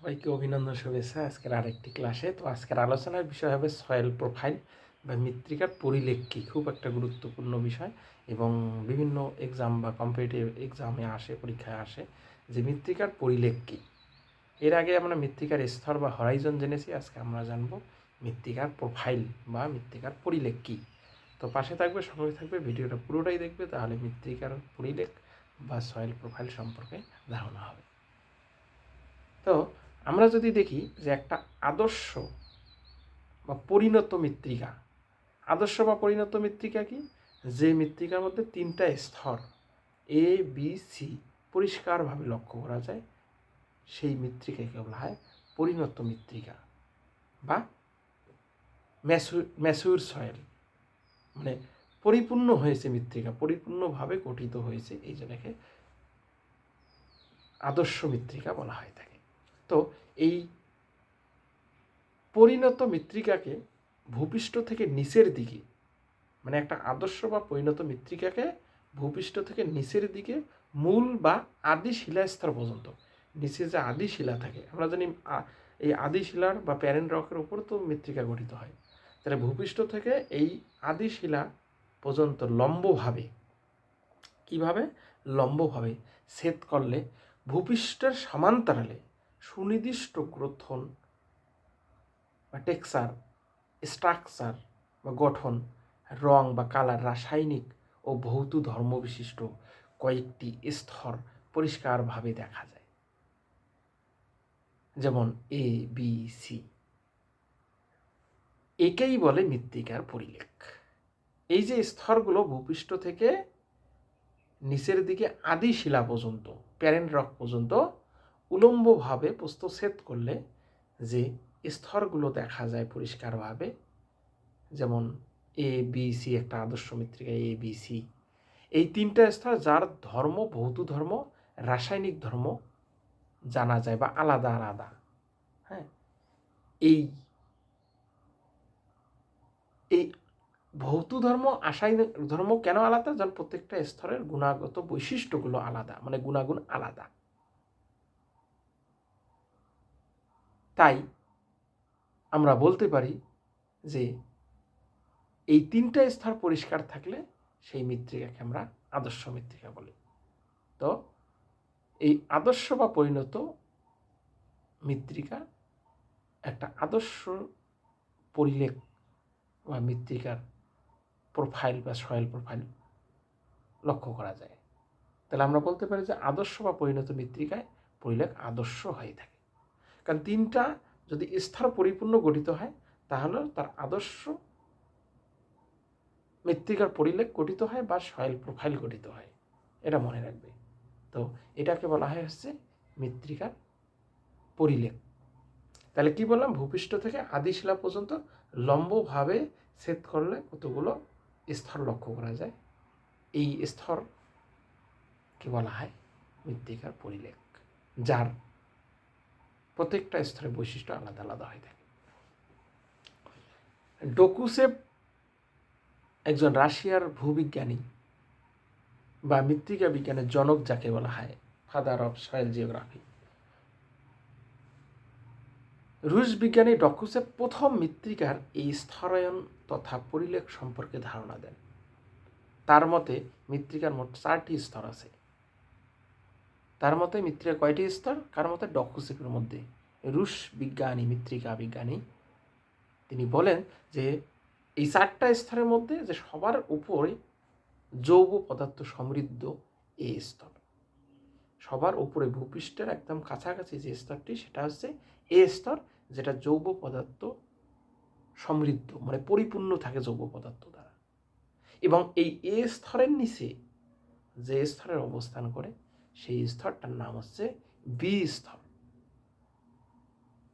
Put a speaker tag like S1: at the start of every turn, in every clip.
S1: সবাইকে অভিনন্দন, শুভেচ্ছা আজকের আরেকটি ক্লাসে। তো আজকের আলোচনার বিষয় হবে সয়েল প্রোফাইল বা মৃত্তিকার পরিলেখ কী। খুব একটা গুরুত্বপূর্ণ বিষয় এবং বিভিন্ন এক্সাম বা কম্পিটিটিভ এক্সামে আসে, পরীক্ষায় আসে যে মৃত্তিকার পরিলেখ কী। এর আগে আমরা মৃত্তিকার স্তর বা হরাইজন জেনেছি, আজকে আমরা জানব মৃত্তিকার প্রোফাইল বা মৃত্তিকার পরিলেখ কী। তো পাশে থাকবে, সঙ্গে থাকবে, ভিডিওটা পুরোটাই দেখবে, তাহলে মৃত্তিকার পরিলেখ বা সয়েল প্রোফাইল সম্পর্কে ধারণা হবে। তো আমরা যদি দেখি যে একটা আদর্শ বা পরিণত মৃত্তিকা, আদর্শ বা পরিণত মৃত্তিকা কি, যে মৃত্তিকার মধ্যে তিনটা স্তর এ বি সি পরিষ্কারভাবে লক্ষ্য করা যায়, সেই মৃত্তিকাকে বলা হয় পরিণত মৃত্তিকা বা ম্যাচিউর সয়েল। মানে পরিপূর্ণ হয়েছে মৃত্তিকা, পরিপূর্ণভাবে গঠিত হয়েছে, এই জন্যকে আদর্শ মৃত্তিকা বলা হয়ে থাকে। তো এই পরিণত মৃত্তিকাকে ভূপৃষ্ঠ থেকে নিচের দিকে, মানে একটা আদর্শ বা পরিণত মৃত্তিকাকে ভূপৃষ্ঠ থেকে নিচের দিকে মূল বা আদি শিলাস্তর পর্যন্ত, নিচে যে আদি শিলা থাকে, আমরা জানি এই আদি শিলার বা প্যারেন্ট রকের উপর তো মৃত্তিকা গঠিত হয়। তাহলে ভূপৃষ্ঠ থেকে এই আদি শিলা পর্যন্ত লম্বভাবে, কিভাবে লম্বভাবে ছেদ করলে ভূপৃষ্ঠের সমান্তরালে সুনির্দিষ্ট গ্রথন বা টেক্সচার, স্ট্রাকচার বা গঠন, রং বা কালার, রাসায়নিক ও ভৌত ধর্ম বিশিষ্ট কয়েকটি স্তর পরিষ্কারভাবে দেখা যায়, যেমন এ বি সি। একেই বলে মৃত্তিকার পরিলেখ। এই যে স্তরগুলো ভূপৃষ্ঠ থেকে নিচের দিকে আদি শিলা পর্যন্ত, প্যারেন্ট রক পর্যন্ত উলম্বভাবে প্রস্থচ্ছেদ করলে যে স্তরগুলো দেখা যায় পরিষ্কারভাবে, যেমন এ বি সি, একটা আদর্শ মৃত্তিকা এ বি সি। এই তিনটা স্তর যার ধর্ম, ভৌত ধর্ম, রাসায়নিক ধর্ম জানা যায় বা আলাদা আলাদা। হ্যাঁ, এই এই ভৌত ধর্ম, রাসায়নিক ধর্ম কেন আলাদা? যেন প্রত্যেকটা স্তরের গুণাগত বৈশিষ্ট্যগুলো আলাদা, মানে গুণাগুণ আলাদা। তাই আমরা বলতে পারি যে এই তিনটা স্তর পরিষ্কার থাকলে সেই মৃত্তিকাকে আমরা আদর্শ মৃত্তিকা বলি। তো এই আদর্শ বা পরিণত মৃত্তিকা একটা আদর্শ পরিলেখ বা মৃত্তিকার প্রোফাইল বা সয়েল প্রোফাইল লক্ষ্য করা যায়। তাহলে আমরা বলতে পারি যে আদর্শ বা পরিণত মৃত্তিকায় পরিলেখ আদর্শ হয়ে থাকে, কারণ তিনটা যদি স্তর পরিপূর্ণ গঠিত হয় তাহলে তার আদর্শ মৃত্তিকার পরিলেখ গঠিত হয় বা সয়েল প্রোফাইল গঠিত হয়, এটা মনে রাখবে। তো এটাকে বলা হয় হচ্ছে মৃত্তিকার পরিলেখ। তাহলে কি বললাম, ভূপৃষ্ঠ থেকে আদি শিলা পর্যন্ত লম্বভাবে ছেদ করলে কতগুলো স্তর লক্ষ্য করা যায়, এই স্তরকে বলা হয় মৃত্তিকার পরিলেখ, যার প্রত্যেকটা স্তরের বৈশিষ্ট্য আলাদা আলাদা হয়ে থাকে। ডকুসেভ একজন রাশিয়ার ভূবিজ্ঞানী বা মৃত্তিকা বিজ্ঞানের জনক যাকে বলা হয়, ফাদার অফ সয়েল জিওগ্রাফি। রুশ বিজ্ঞানী ডকুসেভ প্রথম মৃত্তিকার এই স্তরায়ন তথা পরিলেখ সম্পর্কে ধারণা দেন। তার মতে মৃত্তিকার মোট 4টি স্তর আছে। তার মতে মৃত্তিকা কয়টি স্তর? কার মতে? ডকুসেভের মধ্যে। রুশ বিজ্ঞানী, মৃত্তিকা বিজ্ঞানী, তিনি বলেন যে এই 4টা স্তরের মধ্যে যে সবার উপরে জৈব পদার্থ সমৃদ্ধ এই স্তর, সবার উপরে ভূপৃষ্ঠের একদম কাছাকাছি যে স্তরটি, সেটা হচ্ছে এ স্তর, যেটা জৈব পদার্থ সমৃদ্ধ, মানে পরিপূর্ণ থাকে জৈব পদার্থ দ্বারা। এবং এই এ স্তরের নিচে যে স্তরের অবস্থান করে সেই স্তরটার নাম হচ্ছে বি স্তর,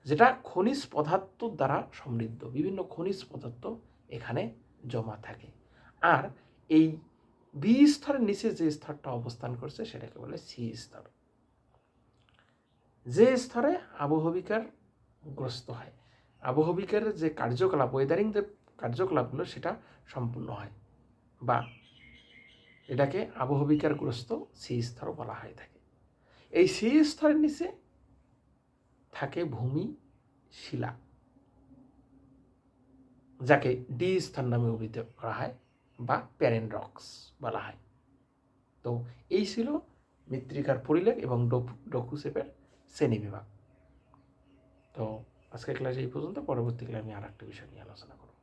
S1: যেটা খনিজ পদার্থ দ্বারা সমৃদ্ধ, বিভিন্ন খনিজ পদার্থ এখানে জমা থাকে। আর এই বি স্তরের নিচে যে স্তরটা অবস্থান করছে সেটাকে বলে সি স্তর, যে স্তরে আবহবিকার গ্রস্ত হয়, আবহবিকারের যে কার্যকলাপ, ওয়েদারিং যে কার্যকলাপগুলো সেটা সম্পূর্ণ হয়, বা এটাকে আবহবিকারগ্রস্ত সি স্তর বলা হয়ে থাকে। এই সি স্তরের নিচে থাকে ভূমি শিলা, যাকে ডি স্থান নামে অভিহিত করা হয় বা প্যারেন রক্স বলা হয়। তো এই ছিল মৃত্তিকার পরিলেখ এবং ডকুসেপের শ্রেণীবিভাগ। তো আজকের ক্লাসে এই পর্যন্ত, পরবর্তী ক্লাসে আমি আর একটা বিষয় নিয়ে আলোচনা করব।